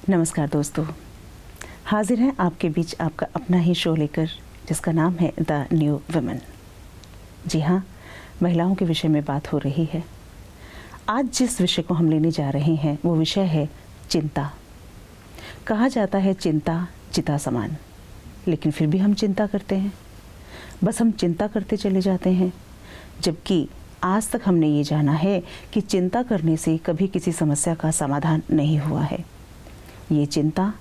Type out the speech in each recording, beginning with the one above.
नमस्कार दोस्तों, हाजिर हैं आपके बीच आपका अपना ही शो लेकर जिसका नाम है द न्यू वुमेन। जी हाँ, महिलाओं के विषय में बात हो रही है। आज जिस विषय को हम लेने जा रहे हैं वो विषय है चिंता। कहा जाता है चिंता चिता समान, लेकिन फिर भी हम चिंता करते हैं। बस हम चिंता करते चले जाते हैं, जबकि आज तक हमने ये जाना है कि चिंता करने से कभी किसी समस्या का समाधान नहीं हुआ है। ये चिंता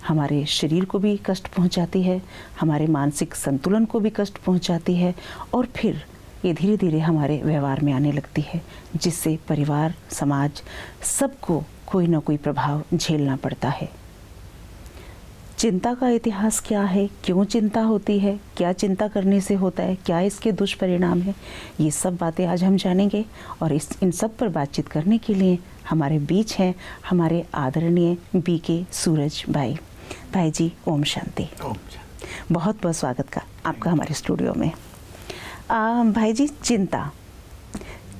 हमारे शरीर को भी कष्ट पहुंचाती है, हमारे मानसिक संतुलन को भी कष्ट पहुंचाती है और फिर ये धीरे धीरे हमारे व्यवहार में आने लगती है, जिससे परिवार, समाज सबको कोई ना कोई प्रभाव झेलना पड़ता है। चिंता का इतिहास क्या है, क्यों चिंता होती है, क्या चिंता करने से होता है, क्या इसके दुष्परिणाम है, ये सब बातें आज हम जानेंगे। और इन सब पर बातचीत करने के लिए हमारे बीच हैं हमारे आदरणीय बीके सूरज भाई। भाई जी, ओम शांति। ओम शांति। बहुत बहुत स्वागत का आपका हमारे स्टूडियो में। भाई जी,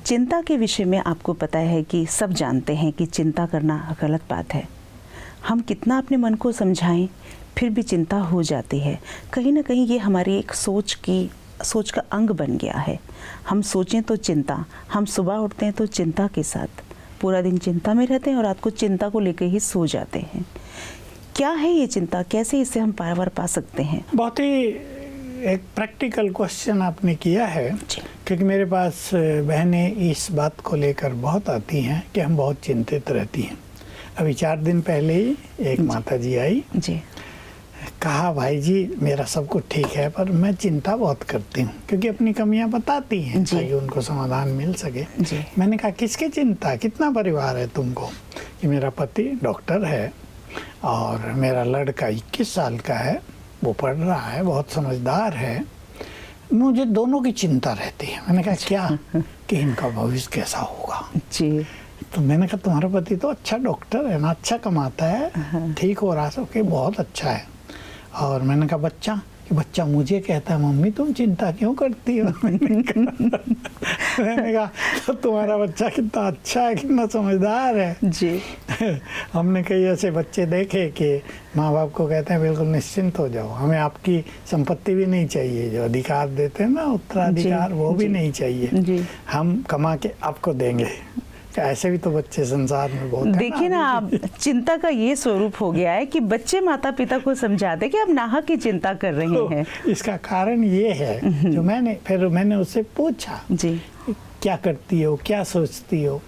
चिंता के विषय में आपको पता है कि सब जानते हैं कि चिंता करना गलत बात है। हम कितना अपने मन को समझाएं फिर भी चिंता हो जाती है। कहीं ना कहीं ये हमारी एक सोच का अंग बन गया है। हम सोचें तो चिंता, हम सुबह उठते हैं तो चिंता के साथ पूरा दिन चिंता में रहते हैं और रात को चिंता को लेकर ही सो जाते हैं। क्या है ये चिंता, कैसे इससे हम पार पा सकते हैं? बहुत ही एक प्रैक्टिकल क्वेश्चन आपने किया है, क्योंकि मेरे पास बहनें इस बात को लेकर बहुत आती हैं कि हम बहुत चिंतित रहती हैं। अभी 4 दिन पहले ही एक माता जी आई जी, कहा भाई जी मेरा सब कुछ ठीक है पर मैं चिंता बहुत करती हूँ, क्योंकि अपनी कमियां बताती हैं ताकि उनको समाधान मिल सके। मैंने कहा किसकी चिंता, कितना परिवार है तुमको? कि मेरा पति डॉक्टर है और मेरा लड़का 21 साल का है, वो पढ़ रहा है, बहुत समझदार है, मुझे दोनों की चिंता रहती है। मैंने कहा क्या? कि इनका भविष्य कैसा होगा जी। तो मैंने कहा तुम्हारा पति तो अच्छा डॉक्टर है ना, अच्छा कमाता है, ठीक हो रहा सब, बहुत अच्छा है। और मैंने कहा बच्चा? कि बच्चा मुझे कहता है मम्मी तुम चिंता क्यों करती हो? मैंने कहा तो तुम्हारा बच्चा कितना अच्छा है, कितना समझदार है जी। हमने कई ऐसे बच्चे देखे कि माँ बाप को कहते हैं बिल्कुल निश्चिंत हो जाओ, हमें आपकी संपत्ति भी नहीं चाहिए, जो अधिकार देते हैं ना उत्तराधिकार, वो भी नहीं चाहिए, हम कमा के आपको देंगे। ऐसे भी तो बच्चे संसार में बहुत हैं। देखिए ना, आप चिंता का ये स्वरूप हो गया है कि बच्चे माता पिता को समझाते कि आप नाहक की चिंता कर रहे हैं। इसका कारण ये है जो मैंने उससे पूछा जी, क्या करती हो, क्या सोचती हो?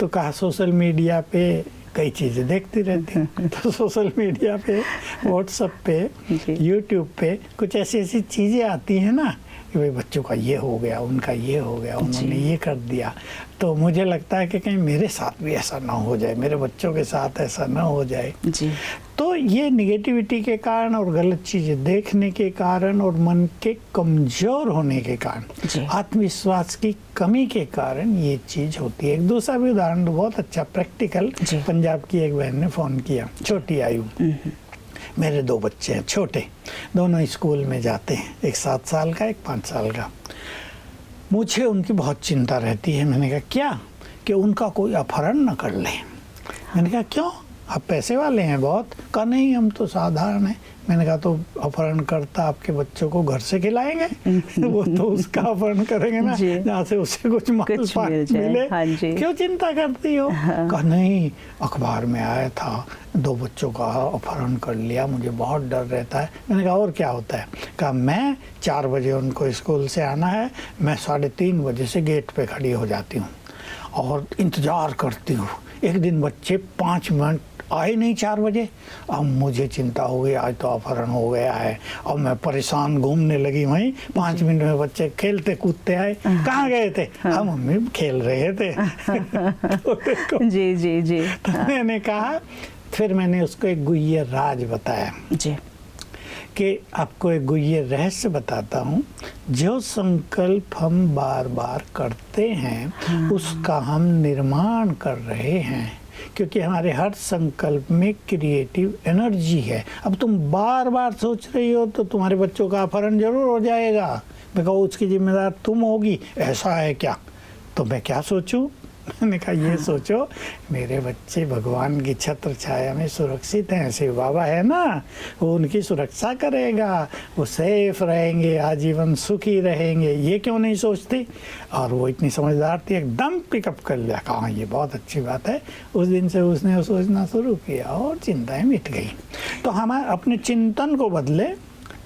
तो कहा सोशल मीडिया पे कई चीज़ें देखती रहती हूँ। तो सोशल मीडिया पे, व्हाट्सएप पे, यूट्यूब पे कुछ ऐसी चीज़ें आती हैं ना कि भाई बच्चों का ये हो गया, उनका ये हो गया, उन्होंने ये कर दिया। तो मुझे लगता है कि कहीं मेरे साथ भी ऐसा ना हो जाए, मेरे बच्चों के साथ ऐसा ना हो जाए जी। तो ये निगेटिविटी के कारण और गलत चीज़ें देखने के कारण और मन के कमज़ोर होने के कारण, आत्मविश्वास की कमी के कारण ये चीज़ होती है। एक दूसरा भी उदाहरण बहुत अच्छा प्रैक्टिकल, पंजाब की एक बहन ने फ़ोन किया, छोटी आयु, मेरे 2 बच्चे हैं छोटे, दोनों स्कूल में जाते हैं, एक 7 साल का, एक 5 साल का। मुझे उनकी बहुत चिंता रहती है। मैंने कहा क्या? कि उनका कोई अपहरण न कर ले। मैंने कहा क्यों, आप पैसे वाले हैं बहुत? कहा नहीं हम तो साधारण हैं। मैंने कहा तो अपहरण करता आपके बच्चों को घर से खिलाएंगे? वो तो उसका अपहरण करेंगे ना जहाँ से उसे कुछ मिले। हाँ, क्यों चिंता करती हो? कहा नहीं, अखबार में आया था 2 बच्चों का अपहरण कर लिया, मुझे बहुत डर रहता है। मैंने कहा और क्या होता है? कहा मैं 4 बजे उनको स्कूल से आना है, मैं 3:30 बजे से गेट पे खड़ी हो जाती हूँ और इंतज़ार करती हूँ। एक दिन बच्चे 5 मिनट आए नहीं 4 बजे। अब मुझे चिंता हो गई, आज तो अपहरण हो गया है। अब मैं परेशान घूमने लगी वहीं। 5 मिनट में बच्चे खेलते कूदते आए। कहाँ गए थे? हम मम्मी खेल रहे थे। तो जी जी जी। तो मैंने कहा, फिर मैंने उसको एक गुह्य राज बताया जी, कि आपको एक गुह्य रहस्य बताता हूँ। जो संकल्प हम बार बार करते हैं उसका हम निर्माण कर रहे हैं, क्योंकि हमारे हर संकल्प में क्रिएटिव एनर्जी है। अब तुम बार बार सोच रही हो तो तुम्हारे बच्चों का अपहरण जरूर हो जाएगा। मैं कहूँ उसकी जिम्मेदार तुम होगी, ऐसा है क्या? तो मैं क्या सोचूं? मैंने कहा ये सोचो मेरे बच्चे भगवान की छत्र छाया में सुरक्षित हैं, शिव बाबा है ना, वो उनकी सुरक्षा करेगा, वो सेफ रहेंगे, आजीवन सुखी रहेंगे, ये क्यों नहीं सोचती। और वो इतनी समझदार थी, एकदम पिकअप कर लिया, कहा ये बहुत अच्छी बात है। उस दिन से उसने वो सोचना शुरू किया और चिंताएं मिट गई। तो हम अपने चिंतन को बदले,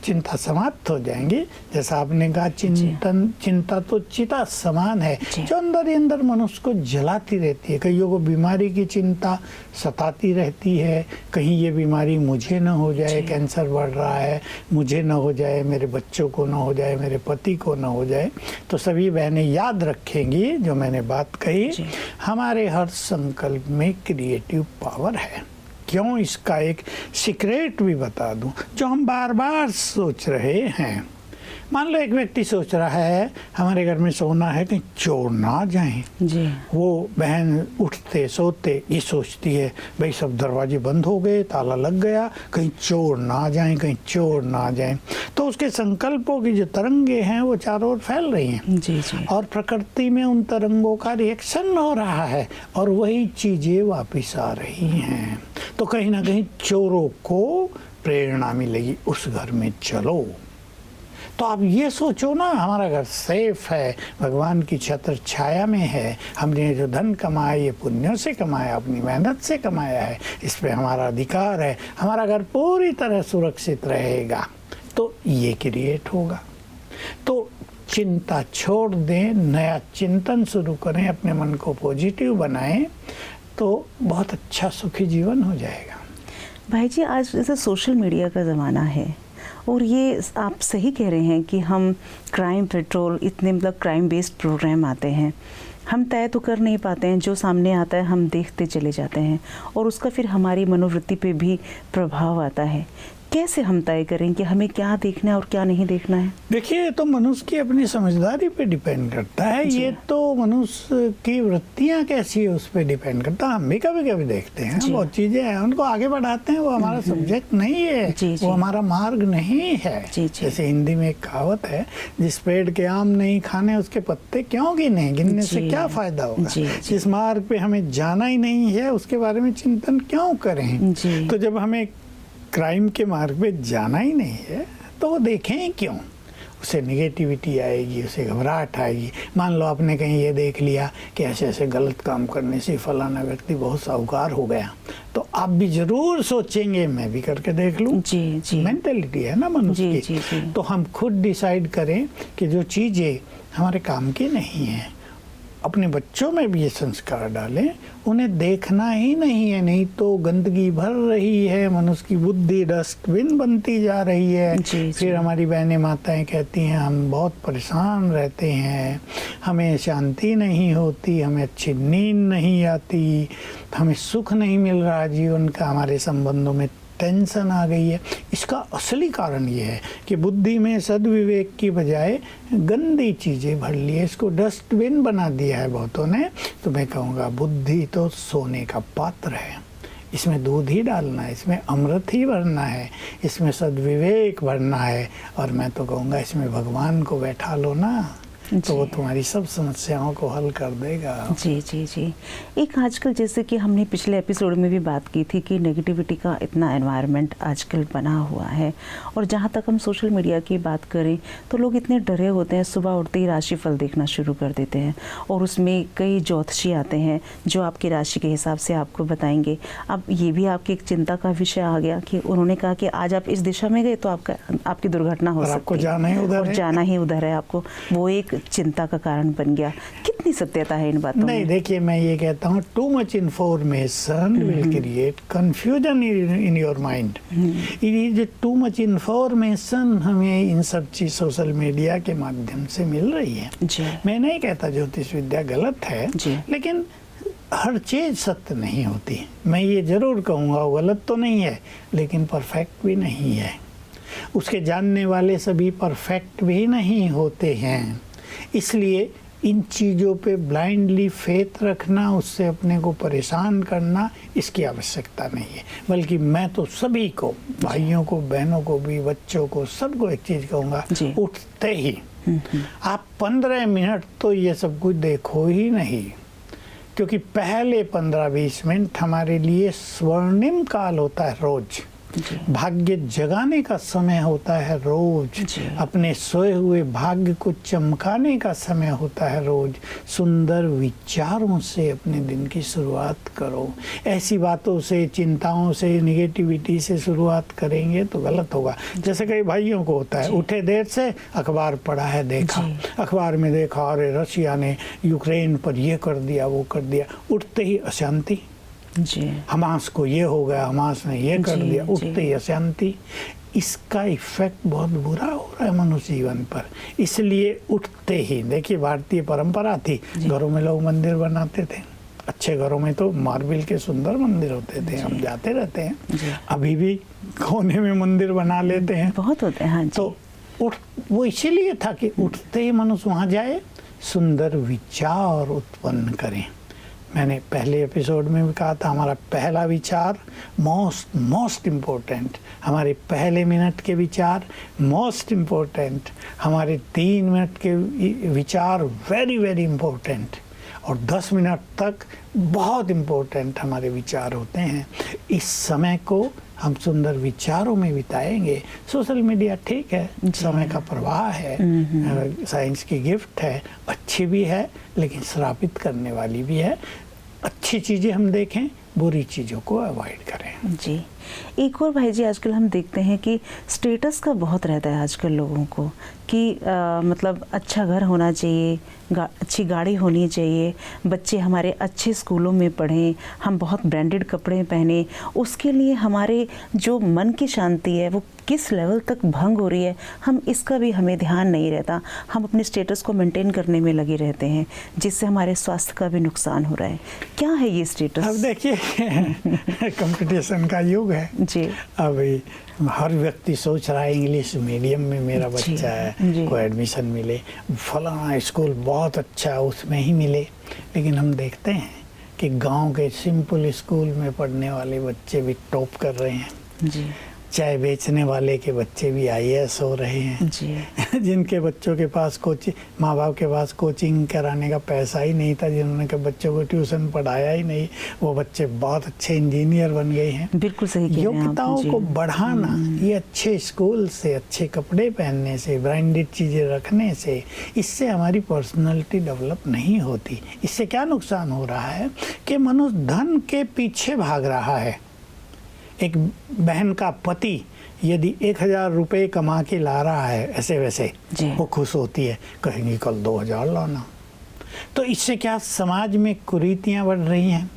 चिंता समाप्त हो जाएंगी। जैसा आपने कहा चिंता तो चिता समान है जो अंदर ही अंदर मनुष्य को जलाती रहती है। कईयों को बीमारी की चिंता सताती रहती है, कहीं ये बीमारी मुझे न हो जाए, कैंसर बढ़ रहा है, मुझे न हो जाए, मेरे बच्चों को न हो जाए, मेरे पति को न हो जाए। तो सभी बहनें याद रखेंगी जो मैंने बात कही, हमारे हर संकल्प में क्रिएटिव पावर है। क्यों, इसका एक सीक्रेट भी बता दूं जो हम बार बार सोच रहे हैं। मान लो एक व्यक्ति सोच रहा है हमारे घर में सोना है, कहीं चोर ना जाएं जी। वो बहन उठते सोते ये सोचती है भाई सब दरवाजे बंद हो गए, ताला लग गया, कहीं चोर ना जाएं, कहीं चोर ना जाएं। तो उसके संकल्पों की जो तरंगे हैं वो चारों ओर फैल रही हैं जी जी। और प्रकृति में उन तरंगों का रिएक्शन हो रहा है और वही चीजें वापिस आ रही हैं। तो कहीं ना कहीं चोरों को प्रेरणा मिलेगी, उस घर में चलो। तो आप ये सोचो ना, हमारा घर सेफ है, भगवान की छत्र छाया में है, हमने जो धन कमाया ये पुण्यों से कमाया, अपनी मेहनत से कमाया है, इस पे हमारा अधिकार है, हमारा घर पूरी तरह सुरक्षित रहेगा। तो ये क्रिएट होगा। तो चिंता छोड़ दें, नया चिंतन शुरू करें, अपने मन को पॉजिटिव बनाएं, तो बहुत अच्छा सुखी जीवन हो जाएगा। भाई जी, आज जैसे सोशल मीडिया का ज़माना है और ये आप सही कह रहे हैं कि हम क्राइम पेट्रोल, इतने मतलब क्राइम बेस्ड प्रोग्राम आते हैं, हम तय तो कर नहीं पाते हैं, जो सामने आता है हम देखते चले जाते हैं और उसका फिर हमारी मनोवृत्ति पे भी प्रभाव आता है। कैसे हम तय करें कि हमें क्या देखना है और क्या नहीं देखना है? देखिए, ये तो मनुष्य की अपनी समझदारी पे डिपेंड करता है। ये तो मनुष्य की वृत्तियां कैसी है उस पर डिपेंड करता है। हम भी कभी कभी देखते हैं, बहुत चीजें हैं, उनको आगे बढ़ाते हैं, वो हमारा सब्जेक्ट नहीं है, वो हमारा मार्ग नहीं है। जैसे हिंदी में एक कहावत है, जिस पेड़ के आम नहीं खाने उसके पत्ते क्यों गिने, गिनने से क्या फायदा होगा। जिस मार्ग पे हमें जाना ही नहीं है उसके बारे में चिंतन क्यों करें। तो जब हमें क्राइम के मार्ग पे जाना ही नहीं है तो वो देखें क्यों, उसे निगेटिविटी आएगी, उसे घबराहट आएगी। मान लो आपने कहीं ये देख लिया कि ऐसे ऐसे गलत काम करने से फलाना व्यक्ति बहुत साहूकार हो गया, तो आप भी जरूर सोचेंगे मैं भी करके देख लूं। जी जी। मेंटेलिटी है ना मनुष्य की। जी, जी। तो हम खुद डिसाइड करें कि जो चीजें हमारे काम की नहीं है, अपने बच्चों में भी ये संस्कार डालें, उन्हें देखना ही नहीं है, नहीं तो गंदगी भर रही है, मनुष्य की बुद्धि डस्टबिन बनती जा रही है। फिर हमारी बहनें माताएं कहती हैं हम बहुत परेशान रहते हैं, हमें शांति नहीं होती, हमें अच्छी नींद नहीं आती, हमें सुख नहीं मिल रहा जीवन का, हमारे संबंधों में टेंशन आ गई है। इसका असली कारण ये है कि बुद्धि में सद्विवेक की बजाय गंदी चीज़ें भर ली है, इसको डस्टबिन बना दिया है बहुतों ने। तो मैं कहूँगा बुद्धि तो सोने का पात्र है, इसमें दूध ही डालना है, इसमें अमृत ही भरना है, इसमें सद्विवेक भरना है, और मैं तो कहूँगा इसमें भगवान को बैठा लो ना, तो वो तुम्हारी सब समस्याओं को हल कर देगा। जी जी जी। एक आजकल जैसे कि हमने पिछले एपिसोड में भी बात की थी कि नेगेटिविटी का इतना एनवायरनमेंट आजकल बना हुआ है, और जहाँ तक हम सोशल मीडिया की बात करें तो लोग इतने डरे होते हैं, सुबह उठते ही राशिफल देखना शुरू कर देते हैं और उसमें कई ज्योतिषी आते हैं जो आपकी राशि के हिसाब से आपको बताएंगे। अब ये भी आपकी एक चिंता का विषय आ गया कि उन्होंने कहा कि आज आप इस दिशा में गए तो आपकी दुर्घटना हो सकती है, जाना ही उधर है आपको, वो एक चिंता का कारण बन गया। कितनी सत्यता है इन बातों में? नहीं, देखिए मैं ये कहता हूँ too much information will create confusion in your mind. ये टू मच इन्फॉर्मेशन हमें इन सब चीज सोशल मीडिया के माध्यम से मिल रही है। मैं नहीं कहता ज्योतिष विद्या गलत है, लेकिन हर चीज सत्य नहीं होती। मैं ये जरूर कहूँगा वो गलत तो नहीं है, लेकिन परफेक्ट भी नहीं है। उसके जानने वाले सभी परफेक्ट भी नहीं होते हैं, इसलिए इन चीज़ों पे ब्लाइंडली फेथ रखना, उससे अपने को परेशान करना, इसकी आवश्यकता नहीं है। बल्कि मैं तो सभी को, भाइयों को, बहनों को भी, बच्चों को, सबको एक चीज़ कहूँगा, उठते ही आप 15 मिनट तो ये सब कुछ देखो ही नहीं। क्योंकि पहले 15-20 मिनट हमारे लिए स्वर्णिम काल होता है रोज, भाग्य जगाने का समय होता है रोज, अपने सोए हुए भाग्य को चमकाने का समय होता है रोज। सुंदर विचारों से अपने दिन की शुरुआत करो। ऐसी बातों से, चिंताओं से, निगेटिविटी से शुरुआत करेंगे तो गलत होगा। जैसे कई भाइयों को होता है, उठे देर से, अखबार पढ़ा है, देखा, अखबार में देखा अरे रशिया ने यूक्रेन पर ये कर दिया, वो कर दिया, उठते ही अशांति, हमास को ये हो गया, हमास ने ये कर दिया, उठते ही अशांति। इसका इफेक्ट बहुत बुरा हो रहा है मनुष्य जीवन पर। इसलिए उठते ही, देखिए भारतीय परंपरा थी, घरों में लोग मंदिर बनाते थे, अच्छे घरों में तो मार्बल के सुंदर मंदिर होते थे, हम जाते रहते हैं, अभी भी कोने में मंदिर बना लेते हैं, बहुत होते हैं। हाँ जी। तो वो इसीलिए था कि उठते ही मनुष्य वहाँ जाए, सुंदर विचार उत्पन्न करें। मैंने पहले एपिसोड में भी कहा था, हमारा पहला विचार मोस्ट इम्पोर्टेंट, हमारे पहले मिनट के विचार मोस्ट इम्पोर्टेंट, हमारे 3 मिनट के विचार वेरी वेरी इम्पोर्टेंट, और 10 मिनट तक बहुत इम्पोर्टेंट हमारे विचार होते हैं। इस समय को हम सुंदर विचारों में बिताएंगे। सोशल मीडिया ठीक है, समय का प्रवाह है, साइंस की गिफ्ट है, अच्छी भी है लेकिन श्रापित करने वाली भी है। अच्छी चीज़ें हम देखें, बुरी चीज़ों को अवॉइड करें। जी। एक और भाई जी, आजकल हम देखते हैं कि स्टेटस का बहुत रहता है आजकल लोगों को कि मतलब अच्छा घर होना चाहिए, अच्छी गाड़ी होनी चाहिए, बच्चे हमारे अच्छे स्कूलों में पढ़ें, हम बहुत ब्रांडेड कपड़े पहने। उसके लिए हमारे जो मन की शांति है वो किस लेवल तक भंग हो रही है, हम इसका भी हमें ध्यान नहीं रहता। हम अपने स्टेटस को मेंटेन करने में लगे रहते हैं, जिससे हमारे स्वास्थ्य का भी नुकसान हो रहा है। क्या है ये स्टेटस? अब देखिए कंपटीशन का युग है जी। अभी हर व्यक्ति सोच रहा है इंग्लिश मीडियम में मेरा बच्चा है, को एडमिशन मिले, फलाना स्कूल बहुत अच्छा है उसमें ही मिले। लेकिन हम देखते हैं कि गांव के सिंपल स्कूल में पढ़ने वाले बच्चे भी टॉप कर रहे हैं जी। चाय बेचने वाले के बच्चे भी IAS हो रहे हैं जी। जिनके बच्चों के पास कोचिंग, माँ बाप के पास कोचिंग कराने का पैसा ही नहीं था, जिन्होंने के बच्चों को ट्यूशन पढ़ाया ही नहीं, वो बच्चे बहुत अच्छे इंजीनियर बन गए हैं। बिल्कुल सही कह रहे हैं आप। योग्यताओं को बढ़ाना, ये अच्छे स्कूल से, अच्छे कपड़े पहनने से, ब्रांडेड चीज़ें रखने से, इससे हमारी पर्सनैलिटी डेवलप नहीं होती। इससे क्या नुकसान हो रहा है कि मनुष्य धन के पीछे भाग रहा है। एक बहन का पति यदि 1000 रुपये कमा के ला रहा है ऐसे वैसे, वो खुश होती है, कहेंगी कल 2000 लाना। तो इससे क्या समाज में कुरीतियाँ बढ़ रही हैं।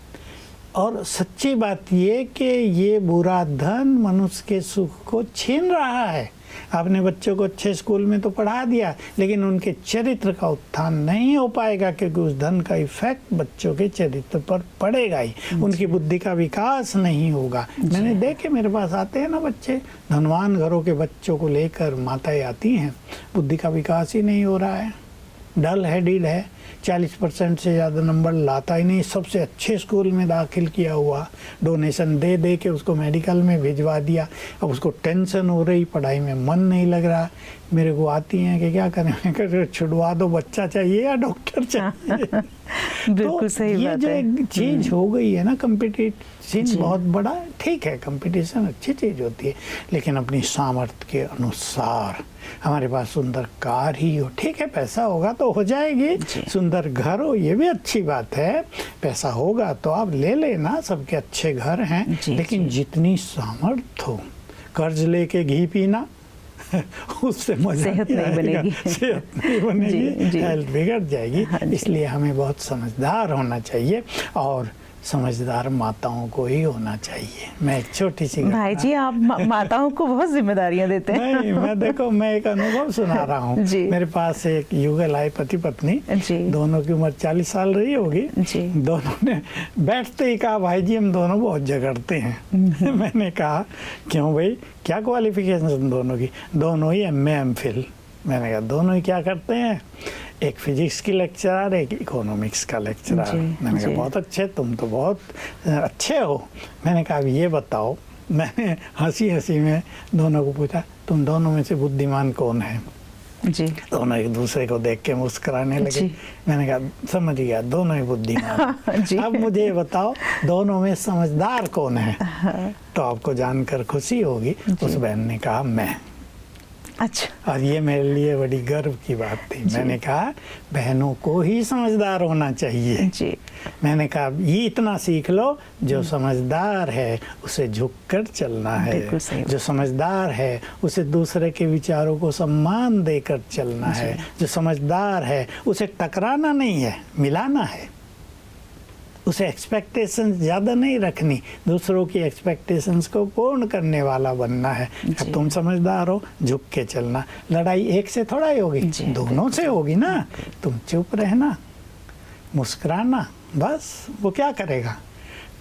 और सच्ची बात ये कि ये बुरा धन मनुष्य के सुख को छीन रहा है। आपने बच्चों को अच्छे स्कूल में तो पढ़ा दिया, लेकिन उनके चरित्र का उत्थान नहीं हो पाएगा, क्योंकि उस धन का इफेक्ट बच्चों के चरित्र पर पड़ेगा ही, उनकी बुद्धि का विकास नहीं होगा। मैंने देखे, मेरे पास आते हैं ना बच्चे, धनवान घरों के बच्चों को लेकर माताएं आती हैं, बुद्धि का विकास ही नहीं हो रहा है, डल हेडेड है, 40% से ज़्यादा नंबर लाता ही नहीं। सबसे अच्छे स्कूल में दाखिल किया हुआ, डोनेशन दे दे के उसको मेडिकल में भिजवा दिया, अब उसको टेंशन हो रही, पढ़ाई में मन नहीं लग रहा। मेरे को आती हैं कि क्या करें, मैं कह छुड़वा दो, बच्चा चाहिए या डॉक्टर चाहिए। बिल्कुल सही बात है। ये जो एक चीज हो गई है ना, कंपटीशन बहुत बड़ा, ठीक है कंपटीशन अच्छी चीज होती है, लेकिन अपनी सामर्थ्य के अनुसार। हमारे पास सुंदर कार ही हो, ठीक है, पैसा होगा तो हो जाएगी, सुंदर घर हो ये भी अच्छी बात है, पैसा होगा तो आप ले लेना, सबके अच्छे घर हैं, लेकिन जितनी सामर्थ्य हो, कर्ज लेके घी पीना उससे मजा सेहत नहीं बनेगी, सेहत नहीं बनेगी, हेल्थ बिगड़ जाएगी। इसलिए हमें बहुत समझदार होना चाहिए, और समझदार माताओं को ही होना चाहिए। मैं एक छोटी सी भाई जी, आप माताओं को बहुत जिम्मेदारियां देते हैं। नहीं, मैं देखो, मैं एक अनुभव सुना रहा हूँ। मेरे पास एक युगल आए पति पत्नी, दोनों की उम्र 40 साल रही होगी। दोनों ने बैठते ही कहा, भाई जी हम दोनों बहुत झगड़ते हैं। मैंने कहा क्यों भाई, क्या क्वालिफिकेशन दोनों की? दोनों ही MA MPhil। मैंने कहा दोनों ही क्या करते हैं? एक फिजिक्स की लेक्चरर, एक इकोनॉमिक्स का लेक्चरर। मैंने कहा बहुत अच्छे, तुम तो बहुत अच्छे हो। मैंने कहा अब ये बताओ, मैंने हंसी हंसी में दोनों को पूछा, तुम दोनों में से बुद्धिमान कौन है? जी। दोनों एक दूसरे को देख के मुस्कुराने लगे। मैंने कहा समझ गया, दोनों ही बुद्धिमान। अब मुझे ये बताओ दोनों में समझदार कौन है? तो आपको जानकर खुशी होगी, उस बहन ने कहा मैं। अच्छा। और ये मेरे लिए बड़ी गर्व की बात थी। मैंने कहा बहनों को ही समझदार होना चाहिए जी। मैंने कहा ये इतना सीख लो, जो समझदार है उसे झुककर चलना है, जो समझदार है उसे दूसरे के विचारों को सम्मान देकर चलना है, जो समझदार है उसे टकराना नहीं है, मिलाना है, उसे एक्सपेक्टेशंस ज़्यादा नहीं रखनी, दूसरों की एक्सपेक्टेशंस को पूर्ण करने वाला बनना है। अब तुम समझदार हो, झुक के चलना। लड़ाई एक से थोड़ा ही होगी, दोनों से होगी ना। तुम चुप रहना, मुस्कुराना, बस वो क्या करेगा?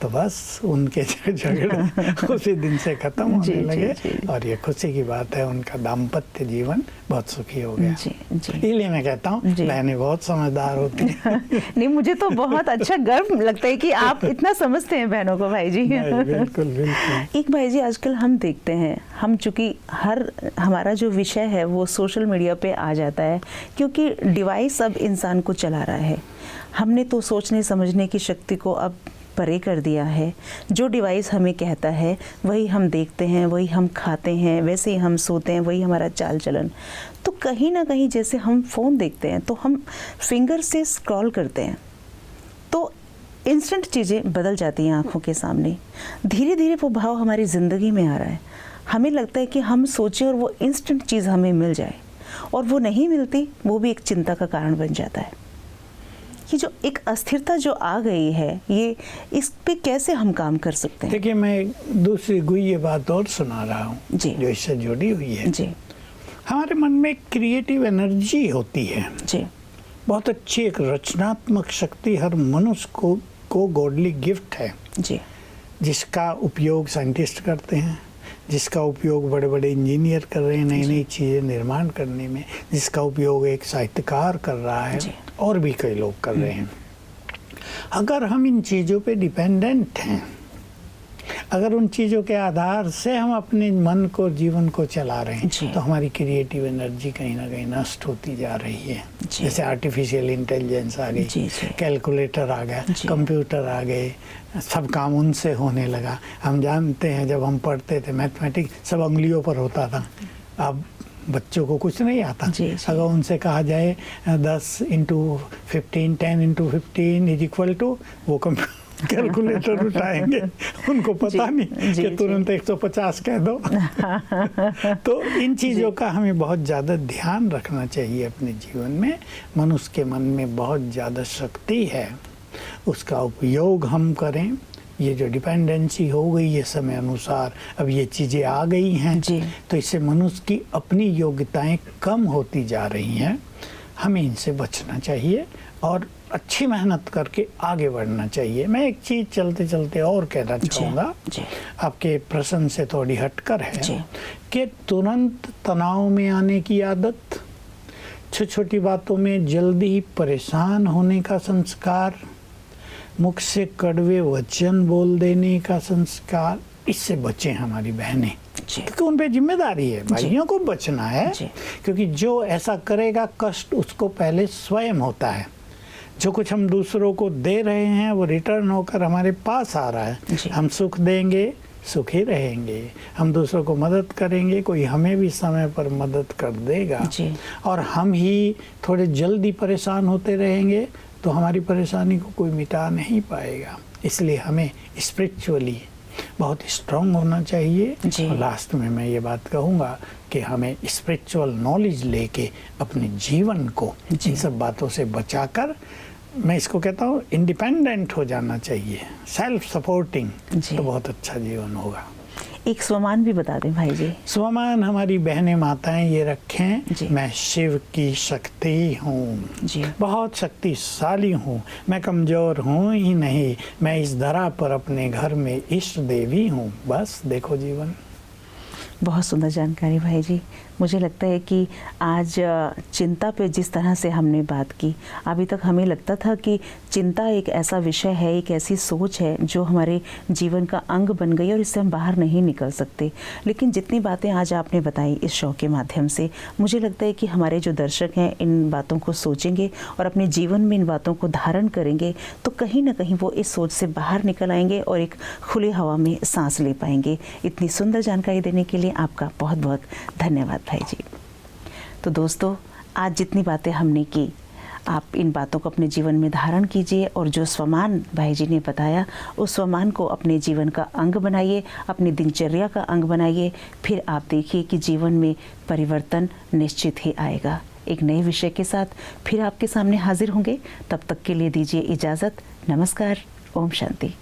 तो बस उनके झगड़े उसी दिन से खत्म होने लगे। और ये खुशी की बात है, उनका दाम्पत्य जीवन बहुत सुखी हो गया। इसलिए मैं कहता हूँ बहनें बहुत समझदार होती हैं। नहीं, मुझे तो बहुत अच्छा गर्व लगता है कि आप इतना समझते हैं बहनों को भाई जी। बिल्कुल बिल्कुल। एक भाई जी, आजकल हम देखते हैं, हम चूंकि हमारा जो विषय है वो सोशल मीडिया पे आ जाता है, क्योंकि डिवाइस अब इंसान को चला रहा है। हमने तो सोचने समझने की शक्ति को अब परे कर दिया है। जो डिवाइस हमें कहता है वही हम देखते हैं, वही हम खाते हैं, वैसे ही हम सोते हैं, वही हमारा चाल चलन। तो कहीं ना कहीं जैसे हम फ़ोन देखते हैं तो हम फिंगर से स्क्रॉल करते हैं, तो इंस्टेंट चीज़ें बदल जाती हैं आँखों के सामने। धीरे धीरे वो भाव हमारी ज़िंदगी में आ रहा है। हमें लगता है कि हम सोचें और वो इंस्टेंट चीज़ हमें मिल जाए, और वो नहीं मिलती, वो भी एक चिंता का कारण बन जाता है। ये जो एक अस्थिरता जो आ गई है, ये इस पे कैसे हम काम कर सकते हैं? देखिए, मैं दूसरी गुह्य बात और सुना रहा हूँ जो इससे जुड़ी हुई है। जी। हमारे मन में क्रिएटिव एनर्जी होती है जी। बहुत अच्छी एक रचनात्मक शक्ति हर मनुष्य को गॉडली गिफ्ट है जी, जिसका उपयोग साइंटिस्ट करते हैं, जिसका उपयोग बड़े बड़े इंजीनियर कर रहे हैं नई नई चीज़ें निर्माण करने में, जिसका उपयोग एक साहित्यकार कर रहा है, और भी कई लोग कर रहे हैं। अगर हम इन चीज़ों पे डिपेंडेंट हैं, अगर उन चीज़ों के आधार से हम अपने मन को, जीवन को चला रहे हैं, तो हमारी क्रिएटिव एनर्जी कहीं ना कहीं नष्ट होती जा रही है। जैसे आर्टिफिशियल इंटेलिजेंस आ गई, कैलकुलेटर आ गया, कंप्यूटर आ गए, सब काम उनसे होने लगा। हम जानते हैं जब हम पढ़ते थे मैथमेटिक्स सब उंगलियों पर होता था। अब बच्चों को कुछ नहीं आता। अगर उनसे कहा जाए 10 × 15 10 × 15 इज इक्वल टू, वो कैलकुलेटर उठाएंगे, उनको पता नहीं कि तुरंत 150 कह दो। तो इन चीज़ों का हमें बहुत ज़्यादा ध्यान रखना चाहिए अपने जीवन में। मनुष्य के मन में बहुत ज़्यादा शक्ति है, उसका उपयोग हम करें। ये जो डिपेंडेंसी हो गई है समय अनुसार, अब ये चीज़ें आ गई हैं, तो इससे मनुष्य की अपनी योग्यताएं कम होती जा रही हैं। हमें इनसे बचना चाहिए और अच्छी मेहनत करके आगे बढ़ना चाहिए। मैं एक चीज़ चलते चलते और कहना चाहूँगा, आपके प्रश्न से थोड़ी हटकर है कि तुरंत तनाव में आने की आदत, छोटी छोटी बातों में जल्दी ही परेशान होने का संस्कार, मुख से कड़वे वचन बोल देने का संस्कार, इससे बचें हमारी बहनें, क्योंकि उन पे जिम्मेदारी है। भाइयों को बचना है, क्योंकि जो ऐसा करेगा कष्ट उसको पहले स्वयं होता है। जो कुछ हम दूसरों को दे रहे हैं वो रिटर्न होकर हमारे पास आ रहा है। हम सुख देंगे, सुखी रहेंगे। हम दूसरों को मदद करेंगे, कोई हमें भी समय पर मदद कर देगा। और हम ही थोड़े जल्दी परेशान होते रहेंगे तो हमारी परेशानी को कोई मिटा नहीं पाएगा। इसलिए हमें स्पिरिचुअली बहुत स्ट्रांग होना चाहिए। और लास्ट में मैं ये बात कहूँगा कि हमें स्पिरिचुअल नॉलेज लेके अपने जीवन को इन सब बातों से बचाकर, मैं इसको कहता हूँ, इंडिपेंडेंट हो जाना चाहिए, सेल्फ सपोर्टिंग, तो बहुत अच्छा जीवन होगा। एक स्वमान भी बता दें भाई जी। स्वमान हमारी बहनें माताएं ये रखें, मैं शिव की शक्ति हूँ, बहुत शक्तिशाली हूँ, मैं कमज़ोर हूँ ही नहीं, मैं इस धरा पर अपने घर में इष्ट देवी हूँ। बस देखो जीवन। बहुत सुंदर जानकारी भाई जी, मुझे लगता है कि आज चिंता पे जिस तरह से हमने बात की, अभी तक हमें लगता था कि चिंता एक ऐसा विषय है, एक ऐसी सोच है जो हमारे जीवन का अंग बन गई और इससे हम बाहर नहीं निकल सकते। लेकिन जितनी बातें आज आपने बताई इस शो के माध्यम से, मुझे लगता है कि हमारे जो दर्शक हैं इन बातों को सोचेंगे और अपने जीवन में इन बातों को धारण करेंगे तो कहीं ना कहीं वो इस सोच से बाहर निकल आएंगे और एक खुली हवा में सांस ले पाएंगे। इतनी सुंदर जानकारी देने के लिए आपका बहुत बहुत धन्यवाद भाई जी। तो दोस्तों, आज जितनी बातें हमने की, आप इन बातों को अपने जीवन में धारण कीजिए और जो स्वमान भाई जी ने बताया उस स्वमान को अपने जीवन का अंग बनाइए, अपनी दिनचर्या का अंग बनाइए। फिर आप देखिए कि जीवन में परिवर्तन निश्चित ही आएगा। एक नए विषय के साथ फिर आपके सामने हाजिर होंगे। तब तक के लिए दीजिए इजाज़त। नमस्कार। ओम शांति।